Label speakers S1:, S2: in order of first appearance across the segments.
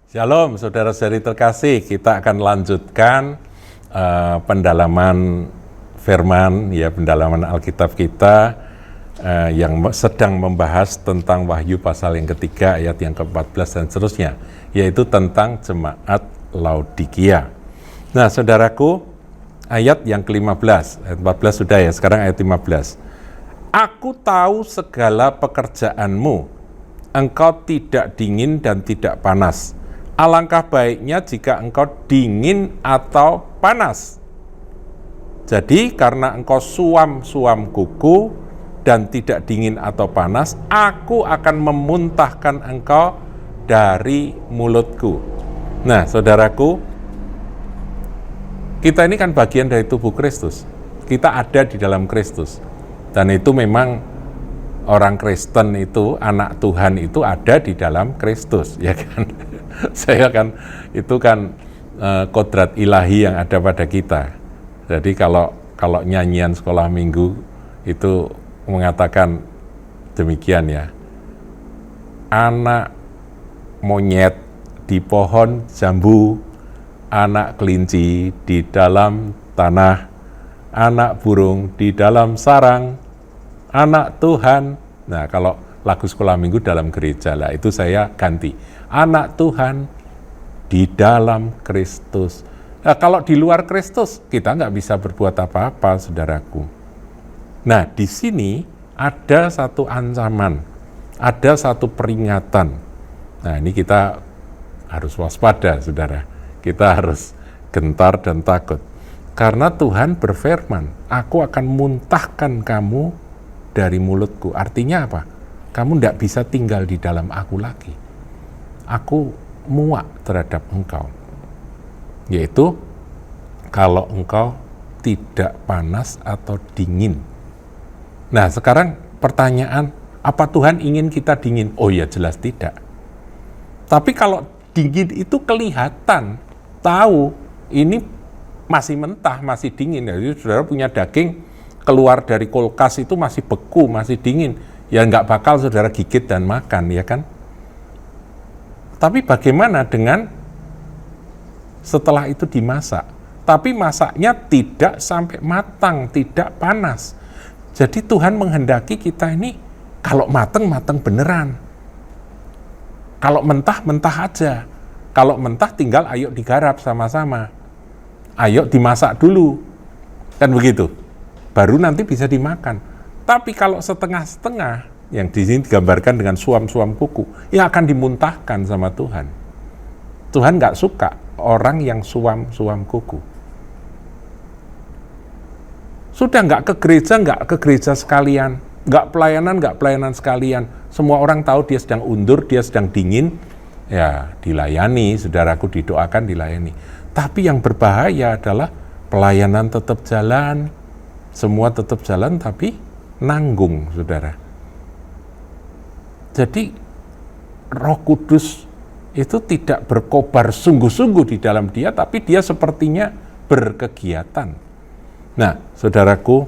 S1: Shalom, saudara-saudari terkasih. Kita akan lanjutkan pendalaman firman, ya, pendalaman Alkitab kita yang sedang membahas tentang Wahyu pasal yang ketiga, ayat yang ke-14 dan seterusnya, yaitu tentang jemaat Laodikia. Nah, saudaraku, ayat yang ke-15, ayat 14 sudah ya, sekarang ayat 15. Aku tahu segala pekerjaanmu, engkau tidak dingin dan tidak panas. Alangkah baiknya jika engkau dingin atau panas. Jadi karena engkau suam-suam kuku dan tidak dingin atau panas, aku akan memuntahkan engkau dari mulutku. Nah, saudaraku, kita ini kan bagian dari tubuh Kristus. Kita ada di dalam Kristus. Dan itu memang orang Kristen itu, anak Tuhan itu ada di dalam Kristus, ya kan? Saya kan, itu kan kodrat ilahi yang ada pada kita. Jadi kalau nyanyian sekolah minggu itu mengatakan demikian ya, anak monyet di pohon jambu, anak kelinci di dalam tanah, anak burung di dalam sarang, anak Tuhan. Nah, kalau lagu sekolah minggu dalam gereja lah, itu saya ganti. Anak Tuhan di dalam Kristus. Nah, kalau di luar Kristus, kita nggak bisa berbuat apa-apa, saudaraku. Nah, di sini ada satu ancaman, ada satu peringatan. Nah, ini kita harus waspada, saudara. Kita harus gentar dan takut. Karena Tuhan berfirman, aku akan muntahkan kamu dari mulutku. Artinya apa? Kamu tidak bisa tinggal di dalam aku lagi. Aku muak terhadap engkau. Yaitu, kalau engkau tidak panas atau dingin. Nah, sekarang pertanyaan, apa Tuhan ingin kita dingin? Oh ya, jelas tidak. Tapi kalau dingin itu kelihatan, tahu, ini masih mentah, masih dingin. Jadi saudara punya daging, keluar dari kulkas itu masih beku, masih dingin. Ya nggak bakal saudara gigit dan makan, ya kan? Tapi bagaimana dengan setelah itu dimasak? Tapi masaknya tidak sampai matang, tidak panas. Jadi Tuhan menghendaki kita ini kalau matang beneran. Kalau mentah aja. Kalau mentah tinggal ayo digarap sama-sama. Ayo dimasak dulu. Kan begitu. Baru nanti bisa dimakan. Tapi kalau setengah-setengah, yang di sini digambarkan dengan suam-suam kuku, yang akan dimuntahkan sama Tuhan. Tuhan nggak suka orang yang suam-suam kuku. Sudah nggak ke gereja sekalian, nggak pelayanan sekalian. Semua orang tahu dia sedang undur, dia sedang dingin, ya dilayani, saudaraku, didoakan, dilayani. Tapi yang berbahaya adalah pelayanan tetap jalan, semua tetap jalan, tapi nanggung, saudara. Jadi Roh Kudus itu tidak berkobar sungguh-sungguh di dalam dia, tapi dia sepertinya berkegiatan. Nah, saudaraku,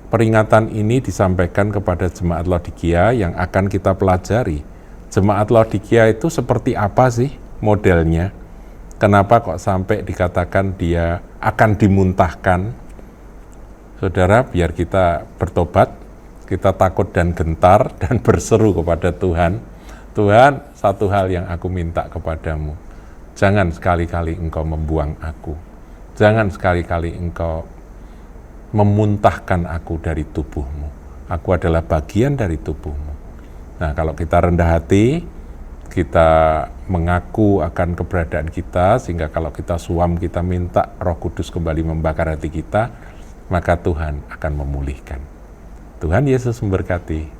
S1: peringatan ini disampaikan kepada jemaat Laodikia yang akan kita pelajari. Jemaat Laodikia itu seperti apa sih modelnya? Kenapa kok sampai dikatakan dia akan dimuntahkan? Saudara, biar kita bertobat, kita takut dan gentar dan berseru kepada Tuhan. Tuhan, satu hal yang aku minta kepadamu, jangan sekali-kali engkau membuang aku. Jangan sekali-kali engkau memuntahkan aku dari tubuhmu. Aku adalah bagian dari tubuhmu. Nah, kalau kita rendah hati, kita mengaku akan keberadaan kita, sehingga kalau kita suam, kita minta Roh Kudus kembali membakar hati kita, maka Tuhan akan memulihkan. Tuhan Yesus memberkati.